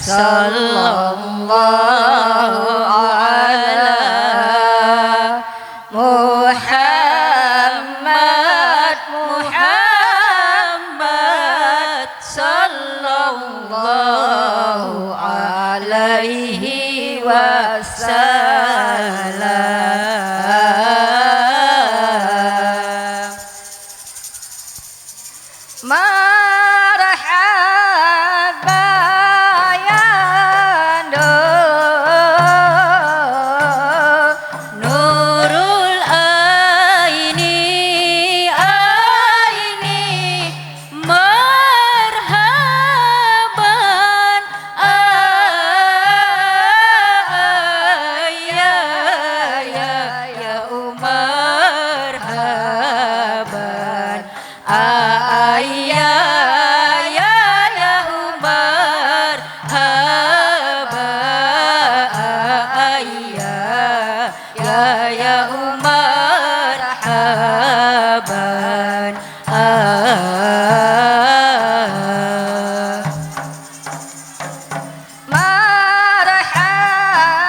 sallallahu ala Muhammad Muhammad sallallahu alaihi wasallam. Marhaba ya Nurul Aini marhaban ya marhaban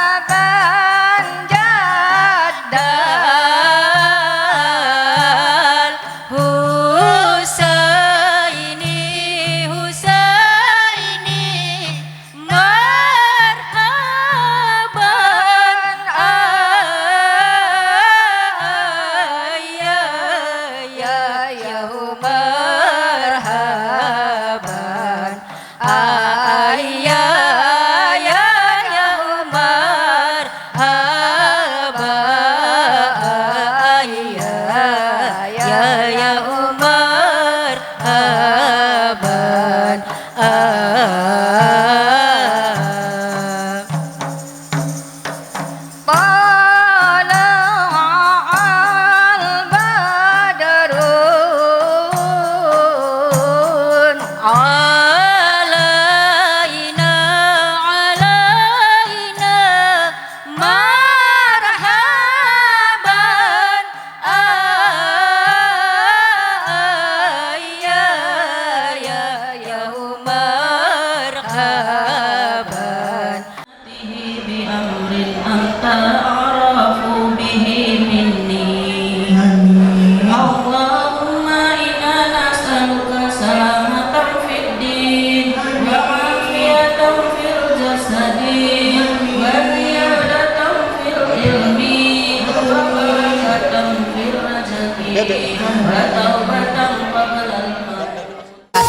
marhaban jaddal Husaini marhaban ya marhaban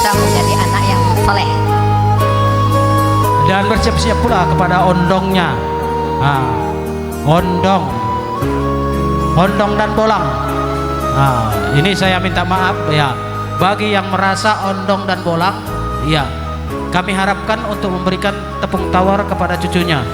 menjadi anak yang soleh dan bersiap-siap pula kepada ondongnya. Ondong dan bolang. Ini saya minta maaf ya bagi yang merasa ondong dan bolang, ya kami harapkan untuk memberikan tepung tawar kepada cucunya.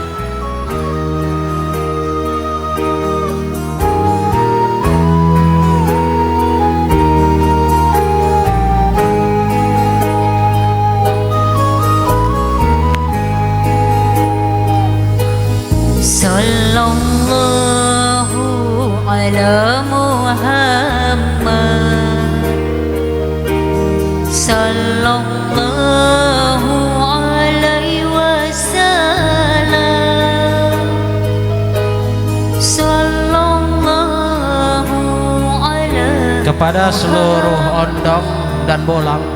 Sallallahu ala Muhammad sallallahu alaihi wasallam sallallahu ala kepada seluruh ondong dan bolang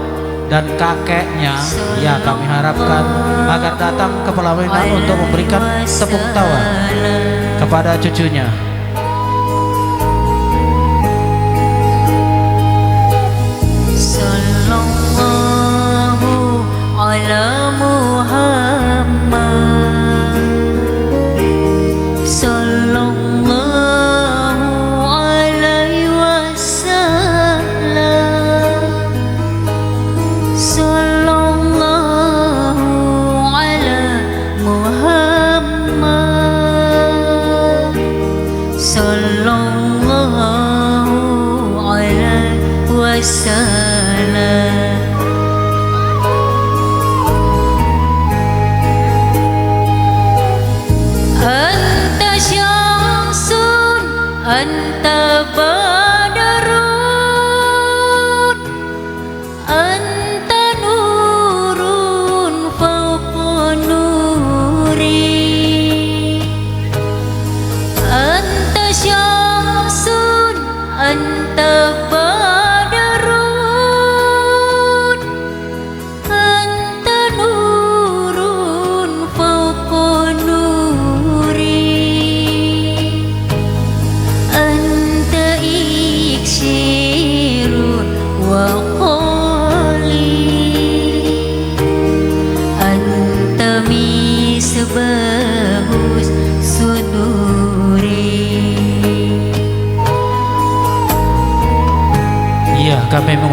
dan kakeknya, ya kami harapkan agar datang ke pelaminan untuk memberikan tepung tawar kepada cucunya. Sallallahu ala Muhammad sallallahu alaihi wasallam sallallahu ala Muhammad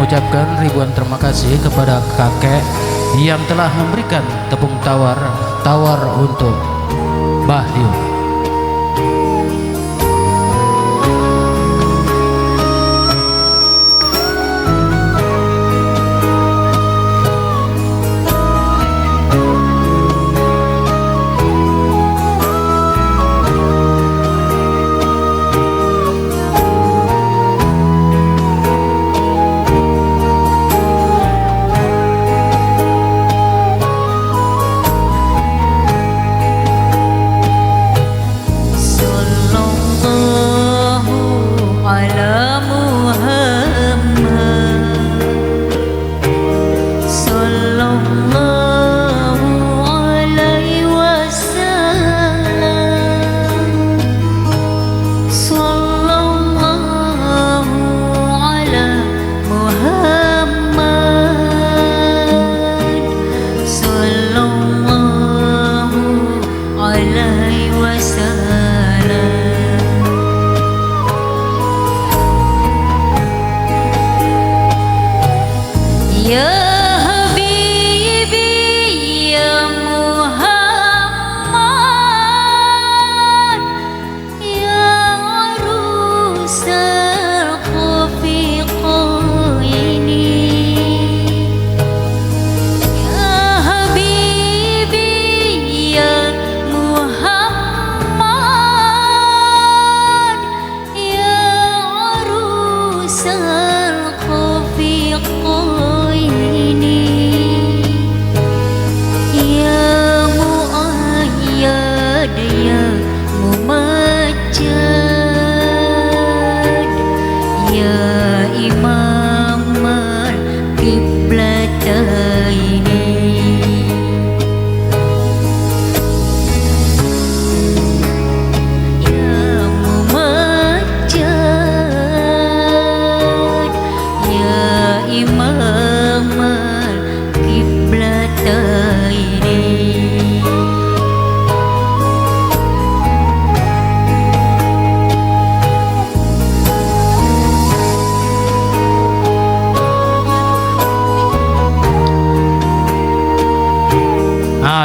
mengucapkan ribuan terima kasih kepada kakek yang telah memberikan tepung tawar untuk Bayu.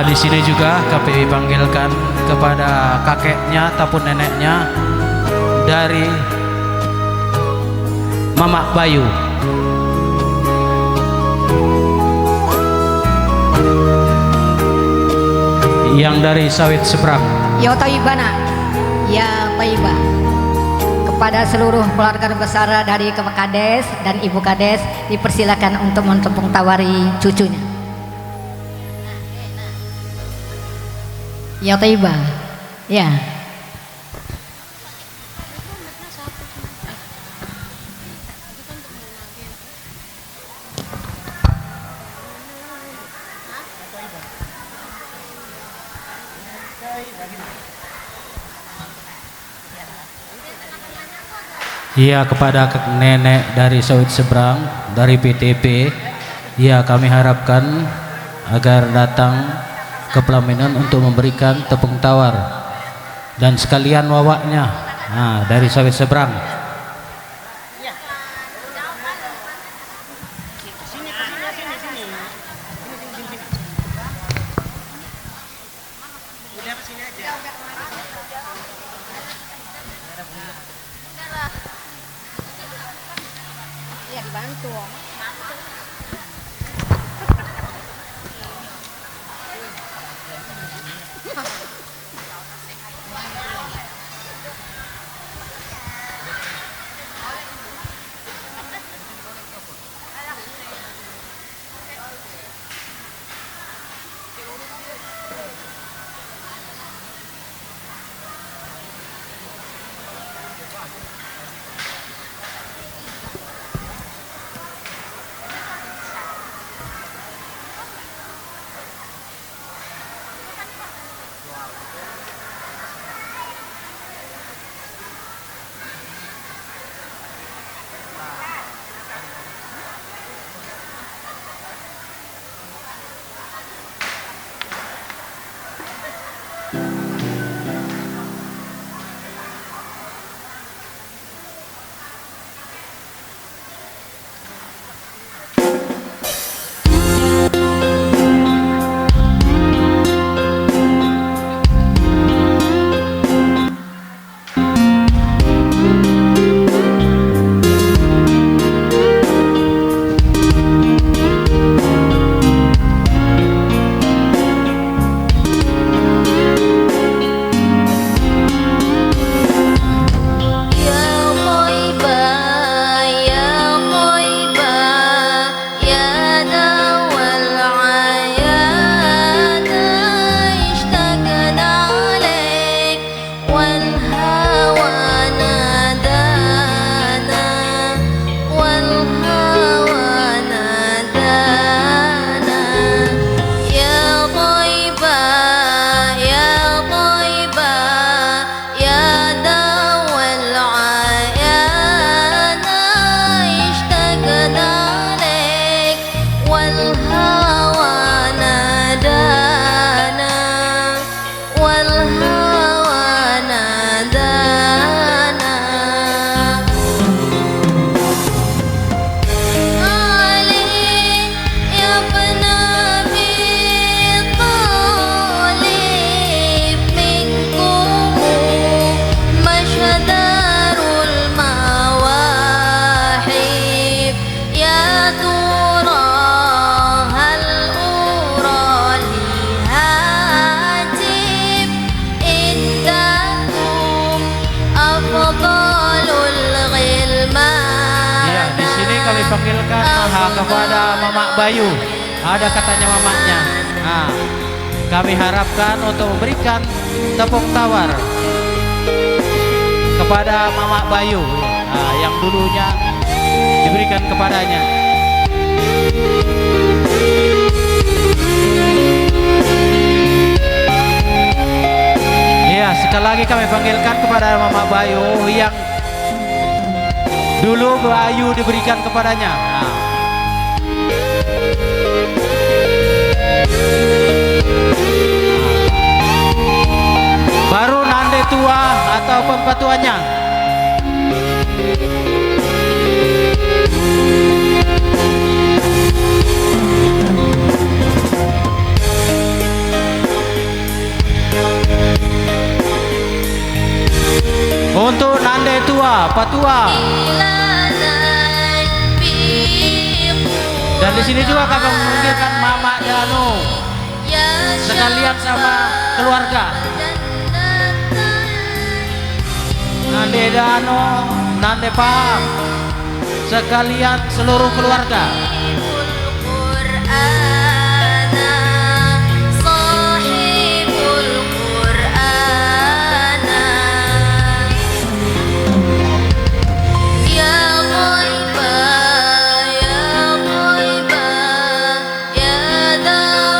Di sini juga kami panggilkan kepada kakeknya ataupun neneknya dari Mama Bayu. Yang dari Sawit Seberang. Ya Taibana, ya Taiba. Kepada seluruh keluarga besar dari Bapak Kades dan Ibu Kades dipersilakan untuk mentepung tawari cucunya. Ya Taiba, ya. Iya, kepada nenek dari Sawit Seberang dari PTP, ya kami harapkan agar datang ke pelaminan untuk memberikan tepung tawar dan sekalian wawaknya dari Sawit Seberang. Ya dibantu. panggilkan kepada Mamak Bayu. Ada katanya mamaknya. Nah, kami harapkan untuk memberikan tepuk tawar kepada Mamak Bayu, yang dulunya diberikan kepadanya. Ya, sekali lagi kami panggilkan kepada Mamak Bayu yang dulu Bayu diberikan kepadanya. Baru nande tua ataupun patuanya. Untuk nande tua, patua. Dan di sini juga kami memanggilkan Mama Danu sekalian sama keluarga. Nande Danu, Nande Pak, sekalian seluruh keluarga.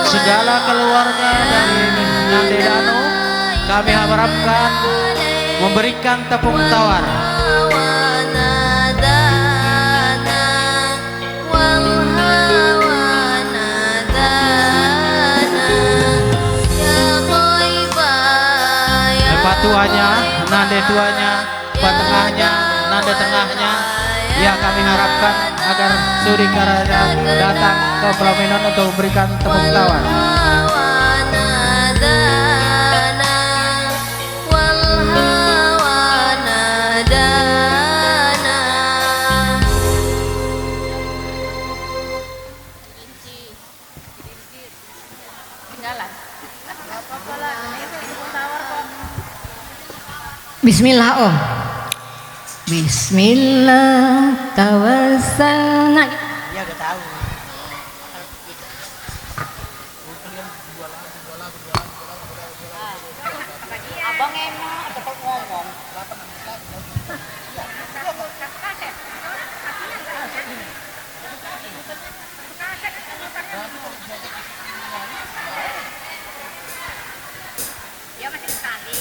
Segala keluarga dari Nande Danu kami harapkan memberikan tepuk tawar. Patuanya, nande tuanya, patengahnya, nande tengahnya. Ya, kami harapkan agar suri karanya datang ke pelaminan untuk memberikan tepuk tawar. Bismillah Om. Bismillah tawassalna. Ya udah tahu. Abang enak tetap ngomong. Ya masih sekali.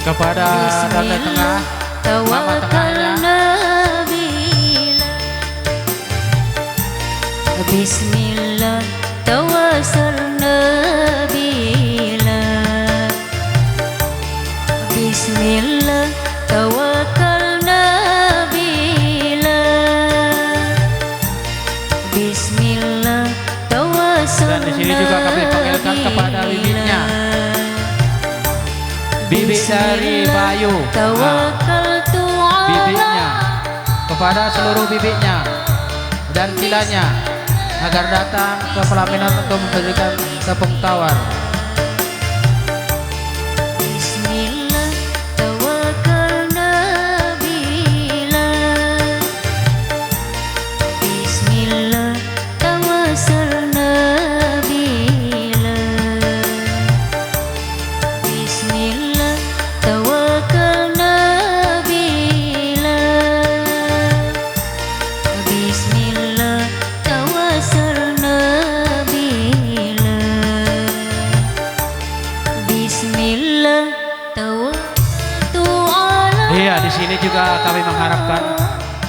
Kepada nande tengah, mama tengahnya. Bismillah tawassalna bila. Bismillah tawakkalna bila. Bismillah tawassalna. Dan di sini juga kami panggilkan kepada bibitnya. Bibi dari Bayu, bibitnya, kepada seluruh bibitnya dan tilanya agar datang ke pelaminan untuk memberikan tepuk tawar. Bismillah tawakkalna bila. Bismillah tawassalna bila. Bismillah tawakkalna bila. Bismillah tawassalna bila. Bismillah tawakkaltu ala. Iya, di sini juga kami mengharapkan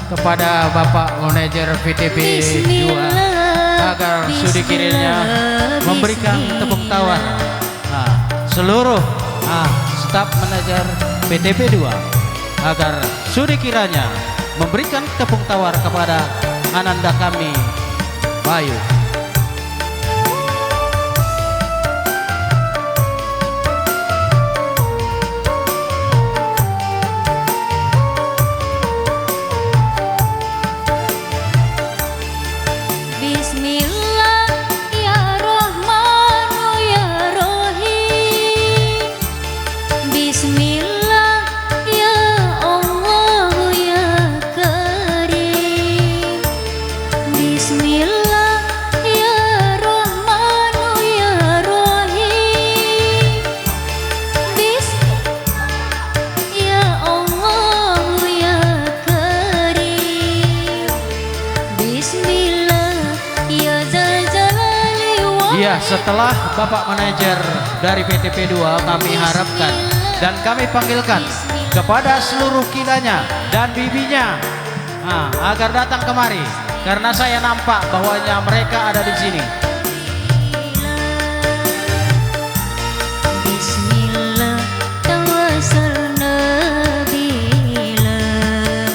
kepada Bapak Manajer VTP 2 agar sudi kirimnya memberikan tepuk tawar. Seluruh staf manajer VTP 2 agar sudi kiranya memberikan tepuk tawar kepada ananda kami Bayu. setelah Bapak Manajer dari PT P2 kami harapkan dan kami panggilkan kepada seluruh kilanya dan bibinya agar datang kemari karena saya nampak bahwanya mereka ada di sini. Bismillah tawassalna billah.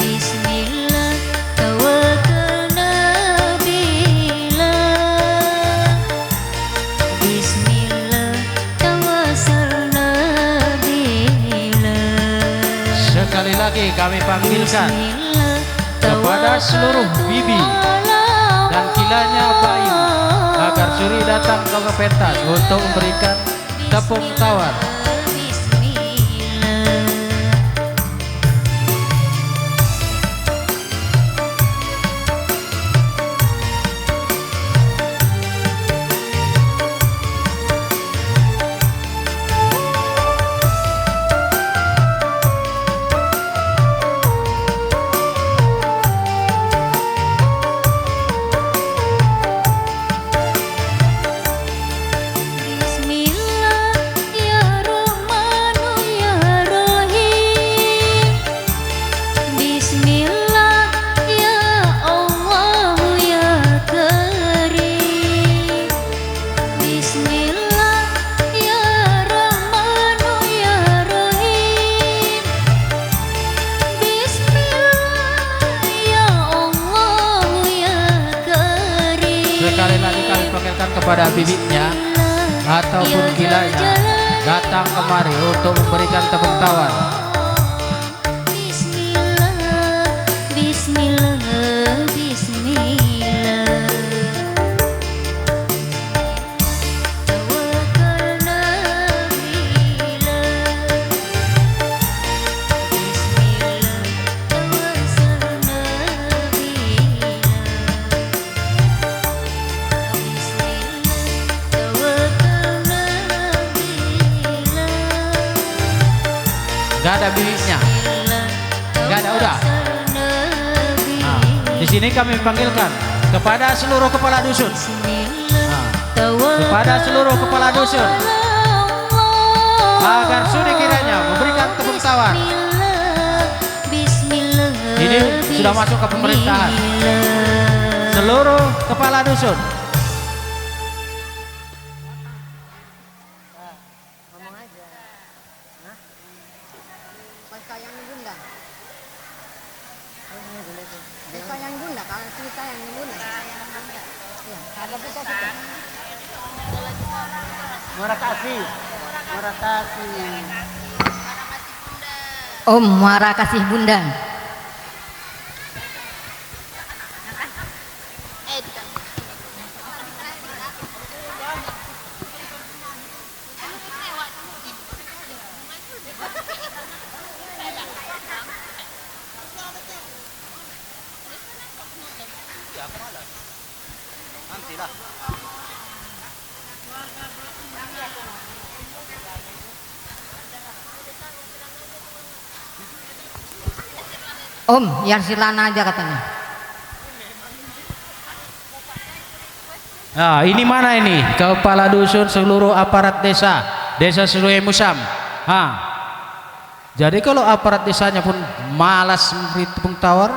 Bismillah tawakkalna billah. Bismillah tawassalna billah. Sekali lagi kami panggilkan kepada seluruh bibi dan kilanya bayi agar suri datang ke pentas untuk memberikan tepung tawar. Sekali lagi kami panggilkan kepada bibitnya ataupun kilanya datang kemari untuk memberikan tepung tawar. Bismillah, Bismillah, Bismillah. Tawakkalna billah. Bismillah, tawassalna billah. Gak ada bibitnya, gak ada, udah. Di sini kami panggilkan kepada seluruh kepala dusun, kepada seluruh kepala dusun agar sudi kiranya memberikan tepung tawar. Ini sudah masuk ke pemerintahan. Seluruh kepala dusun. Sayang bunda. Sayang bunda, kalau cerita yang bunda. Iya, ada bisa kita. Muara kasih, muara kasih. Om Muara Kasih Bunda. Nantilah. Om, yang silana aja katanya. Nah, ini mana ini? Kepala dusun seluruh aparat desa, desa Seruai Musam. Jadi kalau aparat desanya pun malas memberi tepung tawar,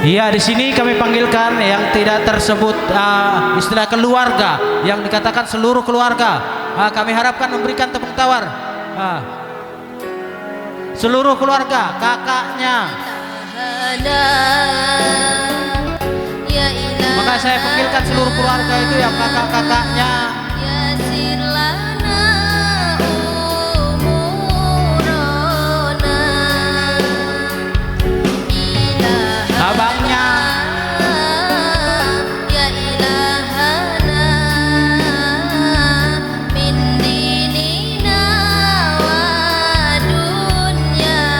iya, di sini kami panggilkan yang tidak tersebut istilah keluarga, yang dikatakan seluruh keluarga. Kami harapkan memberikan tepung tawar. Seluruh keluarga, kakaknya. Maka saya panggilkan seluruh keluarga itu yang kakak-kakaknya. Abangnya, ya ilahana min dinina wa dunyana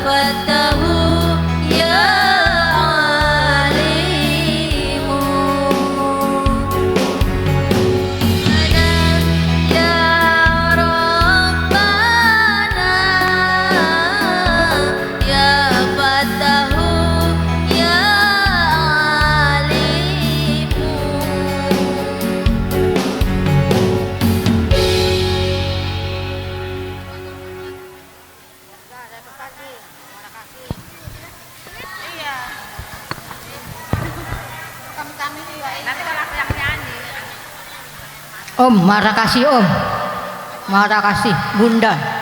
Fatahu ya Alimu ya Rabbana ya Fatahu ya Alimu. Om, makasih Om, makasih Bunda.